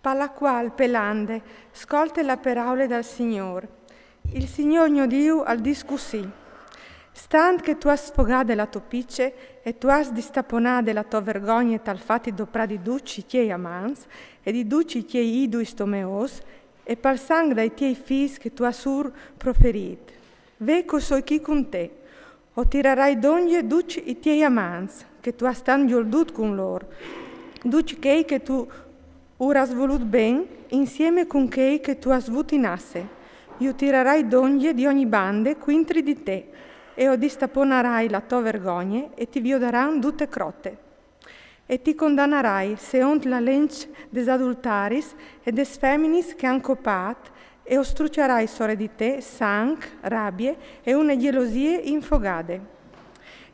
Palla qual pelande, scolte la paraule dal Signor. Il Signor mio Dio al discusì. Stant che tu has sfogate la tua picce e tu has distaponate la tua vergogna tal fatti dopra di duci tiei amans e di duci tiei iduis tomeos e pal sang dai tiei fis che tu has ur proferit. Ve cosoi chi con te, o tirarai d'ogni duci i tiei amans che tu has tan giordut con lor, duci chei che tu ora has volut ben, insieme con chei che tu has vut in asse. Io tirarai d'ogni di ogni bande quintri di te, e o distaponarai la tua vergogna, e ti vioderan tutte crotte. E ti condannerai, seont la lenc des adultaris e des feminis che han copat, e ostrucerai sore di te sang, rabbie e une gelosie infogade.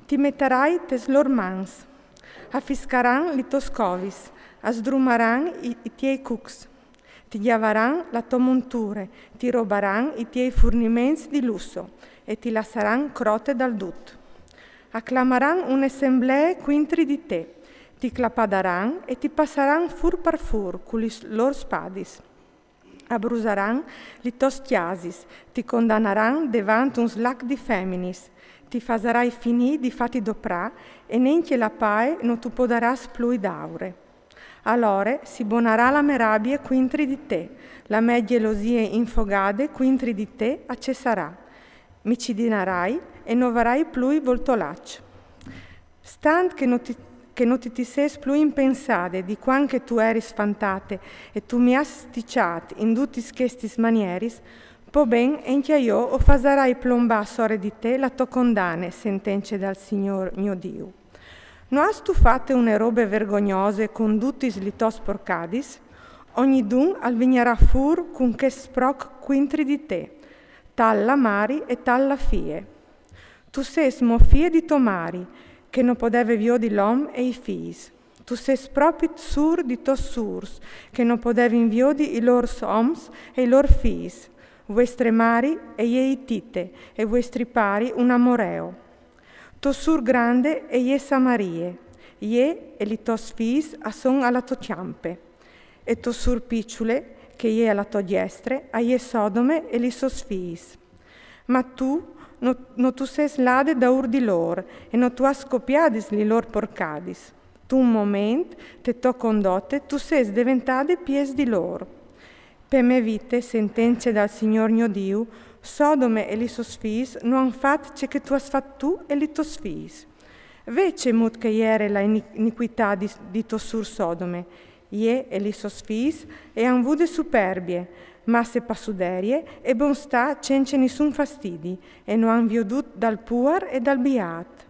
Ti metterai tes lor mans, affiscaran li tos covis, asdrumaran i tiei cucs, ti chiavaran la tua monture, ti robaran i tiei forniments di lusso e ti lasseran crote dal dut. Acclamaran un'assemblea quintri di te, ti clapadaran e ti passaran fur par fur con i lor spadis. Abrusaran li tos chiasis, ti condannaran devant un slac di feminis, ti fasarai finì di fatti doprà e neanche la pae non tu podaras plui daure. Allora si bonarà la me rabbia quintri di te, la me gelosie infogade quintri di te accesarà. Mi cidinerai e non varai plui voltolaccio. Stant che non ti ses plui impensade di quan che tu eri sfantate e tu mi has sticiat in tutti schestis manieris, po ben enche io o fasarai plomba sore di te la tua condanne, sentence dal Signor mio Dio. Non has tu fatte une robe vergognose con tutti li tos porcadis? Ogni dun al vignerà fur con che sproc quintri di te, tal la mari e tal la fie. Tu ses mo fie di to mari, che non podeve vio di l'om e i fis. Tu ses propit sur di tos surs, che non podevi invio di i lor oms e i lor fis, vuestre mari e iei tite, e vuestri pari un amoreo. To sur grande e ie Samarie, ie e li tos fis a son alla to ciampe, e to sur picciule, che ie alla to diestre, a ie Sodome e li sos fis. Ma tu, no tu ses lade da ur di lor, e no tu has copiadis li lor porcadis. Tu un moment, te to condotte, tu ses diventade pies di lor. Per me vite, sentenze dal Signor mio Dio, Sodome e li sos fis non han fat ce che tu has fat tu e li tos fis. Vece mut che iere la iniquità di to sur Sodome, ie e li sos fis e han vude superbie, masse passuderie e bon sta cence nissun fastidi, e non han viodut dal puar e dal biat.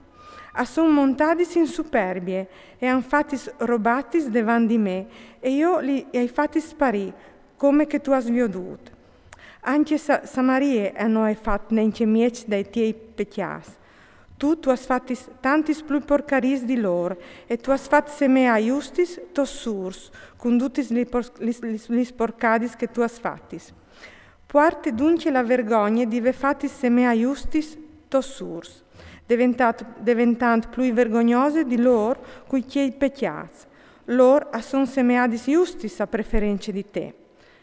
A son montadis in superbie, e han fatis robatis devan di me, e io li hai fatis sparì, come che tu has viodut. Anche Samarie hanno hai fat nence miec dai tiei pecias. Tu has fatis tantis plui porcaris di lor, e tu has fat semea justis tos surs, con tutis lis porcadis che tu has fatis. Puarte dunque la vergogna dive fatis semea justis tos surs, deventant plui vergognose di lor cui tiei pecias. Lor a son semeadis justis a preferenze di te.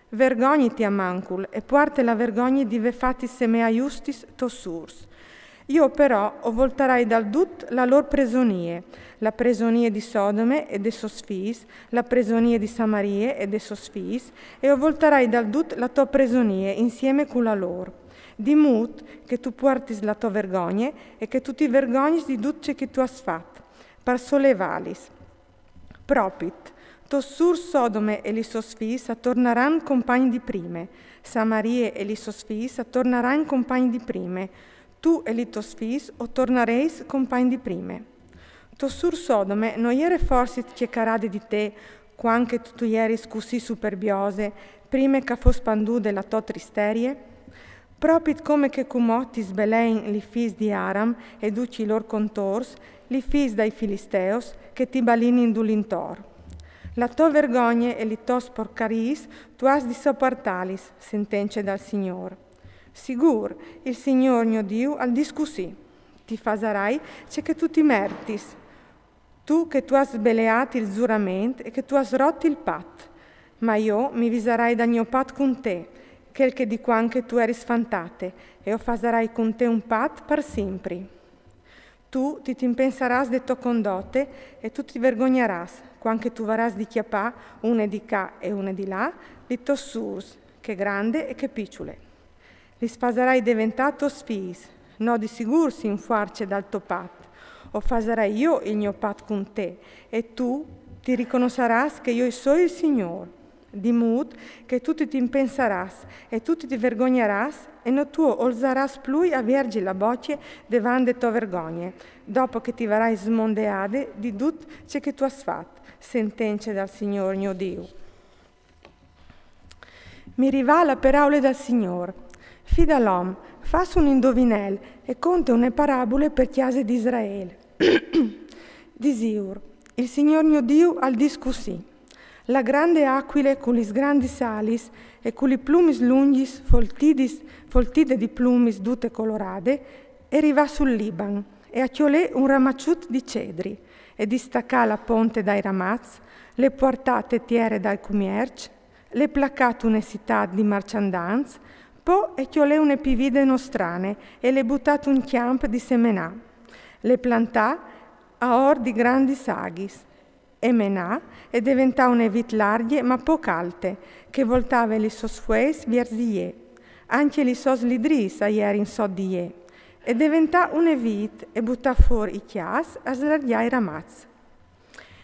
Vergogniti a mancul, e puarte la vergogna dive fatis semea justis tos surs. Io però o voltarai dal dut la lor presonie, la presonie di Sodome e de sos fis, la presonie di Samarie e de sos fis, e o voltarai dal dut la tua presonie insieme con la lor. Di mut che tu puartis la tua vergogne e che tu ti vergognis di dutce che tu has fat, par solevalis. Propit, tos sur Sodome e li sos fis tornaran compagni di prime, Samarie e li sos fis tornaran compagni di prime, tu e li tos fis o tornareis compagni di prime. To sur Sodome non iere forsi ciecarade di te, quanche tu ieris così superbiose, prime che fos pandude la to tristerie? Propit come che cumottis belein li fis di Aram e duci lor contors, li fis dai Filisteos, che ti balini in dulintor. La to vergogne e li tos porcaris tu has di sopportalis, sentence dal Signor. Sigur, il Signor mio Dio al discusì, ti fasarai ce che tu ti mertis, tu che tu has beleat il giurament e che tu has rotti il pat, Ma io mi visarai da mio pat con te, quel che di quanche tu eri sfantate, e o fasarai con te un pat per sempre. Tu ti impensaras de to condotte, e tu ti vergogneras, quanche tu varas di chiapà, une di qua e une di là, di to surs, che grande e che picciule. Li fasarai diventato sfis, no di sicur si infuarce dal to pat, o fasarai io il mio pat con te, e tu ti riconosceras che io sono il Signore. Di modo che tu ti impensaras e tu ti vergogneras e non tu osaras più a vergi la voce davanti to vergogne, dopo che ti varai smondeade di tutto ciò che tu hai fatto, sentenze dal Signore mio Dio. Mi rivala per aule dal Signore, fida l'uomo, fas un indovinel e conta une parabole per chiese di Israele. Disiur, il Signore mio Dio al discussi. La grande aquile con lis grandi salis e con li plumis lungis foltide di plumis tutte colorate, arriva sul Liban e acchiolè un ramacciut di cedri e distaccà la ponte dai ramaz, le portate tiere dal commercio, le placate une città di marciandanza, poi acchiolè une pivide nostrane e le buttate un chiamp di semenà, le plantà a or di grandi saghis, e menà e diventà une vit larghe ma poco alte, che voltava li sos fues versie, anche li sos lidris a ieri in so di ie, e diventà une vit e buttà fuori i chias a slargià i ramaz.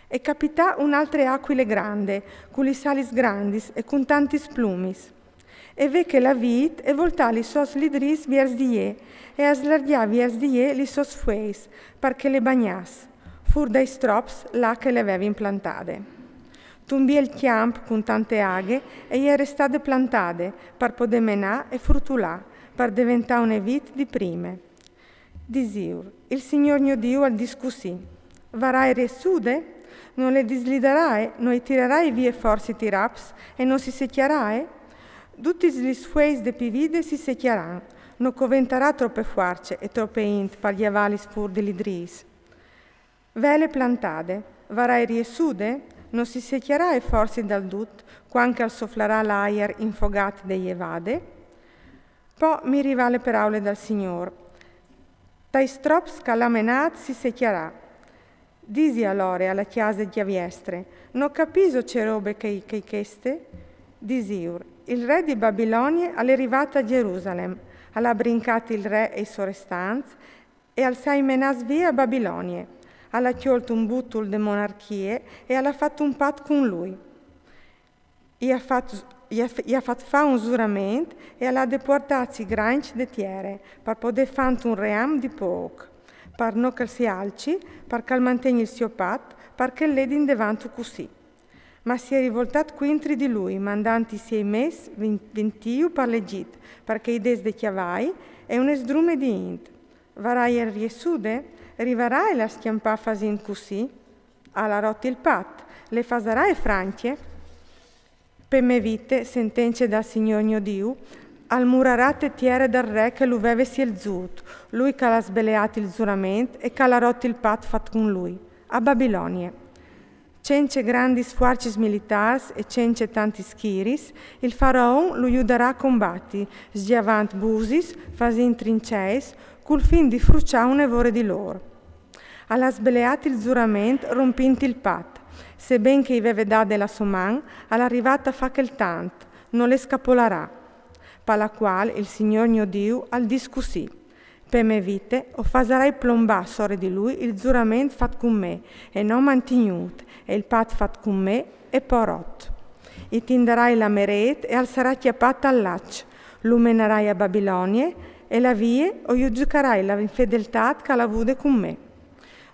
E capità un'altre aquile grande, con li salis grandis e con tanti plumis, e ve che la vit e voltà li sos lidris versie, e a slargià versie li sos fues, perché le bagnas, fur dai strops là che le avevi implantate. Tumbì il chiamp con tante aghe e gli era state plantate per poter menà e frutulà, per diventare une vit di prime. Disiur, il Signor mio Dio al discussì, varai resude? Non le disliderai, non tirerai via forse ti raps e non si secchiarai? Tutti gli sfueis de pivide si secchiaran, non coventerà troppe fuarce e troppe int per gli avalis fur di lidris. Vele plantate, varai riesude, non si secchierà e forse dal dut, quanche al sofflarà l'aer infogat degli evade? Poi mi rivale per aule dal Signor. Dai strops calamenat si secchierà. Disi allora alla chiesa di Aviestre, non capiso c'è robe che cheste? Disiur, il re di Babilonia è arrivato a Gerusalemme, alla brincati il re e i suoi restanti, e al sai menas via a Babilonia. Alla chiolto un buttul de monarchie e alla fatto un pat con lui. Gli ha fatto fare un giuramento e alla deportarsi granci de tiere per poter fare un ream di poco, per non che si alci, perché mantenga il suo pat, perché l'edi in davanti così. Ma si è rivoltato quintri di lui, mandanti si è messo ventiu per l'Egitto, perché i des de chiavai e un esdrume di int. Varai er riesude? Rivarai la schiampà fasin così? Alla rotti il pat, le fasarai franche? Per me vite, sentenze dal Signor mio Dio, al murarate tiere dal re che l'uveve si il zut, lui che l'ha sbeleato il giuramento e che l'ha rotti il pat fatto con lui, a Babilonia. Cence grandi sfuarcis militars e cence tanti schiris, il faraon lo aiuterà a combatti, sgiavant busis, fasin trinceis, col fin di frucià un evore di loro. Alla sbeleati il giuramento, rompinti il pat, sebben che i veve dade la soman, all'arrivata fa che il tant, non le scapolarà. Per la quale il Signor mio Dio al discussì, per me vite, o fasarai plombà sore di lui il giuramento fatto con me, e non mantignut, e il pat fatto con me, e porot. I tinderai la meret e alzarà chiappata all'accio, lumenerai a Babilonia, e la vie o giudicherai la infedeltà che la vude con me.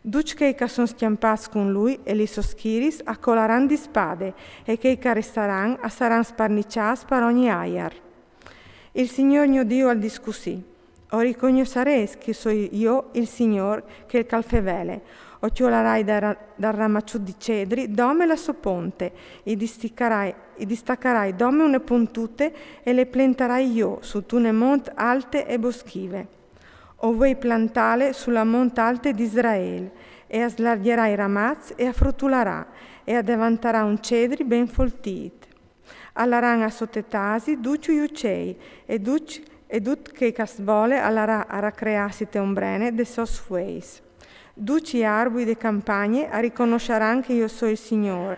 Duc che sono schiampati con lui e li soschiris accolaran di spade e che restaran a saran sparniciati per ogni aiar. Il Signor mio Dio al discussì, o riconosceres che sono io il Signor che il calfevele, o chiolarai dal ramacciù di cedri dome la sopponte, e distaccarai dome une pontute e le planterai io su tune mont alte e boschive. O vuoi plantale sulla mont alte di Israele, e aslargherai ramaz e affruttularà, e addevantarà un cedri ben foltit. allaran a sottetasi, duciu iucei, e dut che casvole allarà a racreasi te ombrene de sos fueis. Duci arbui de campagne a riconosceran che io so il Signore.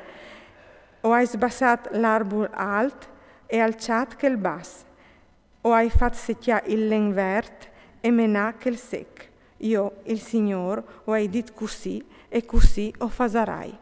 O hai sbassat l'arbol alt e alciat che il bas. O hai fat secchià il len vert e menà che il sec. Io, il Signor, o hai dit così e così o fasarai.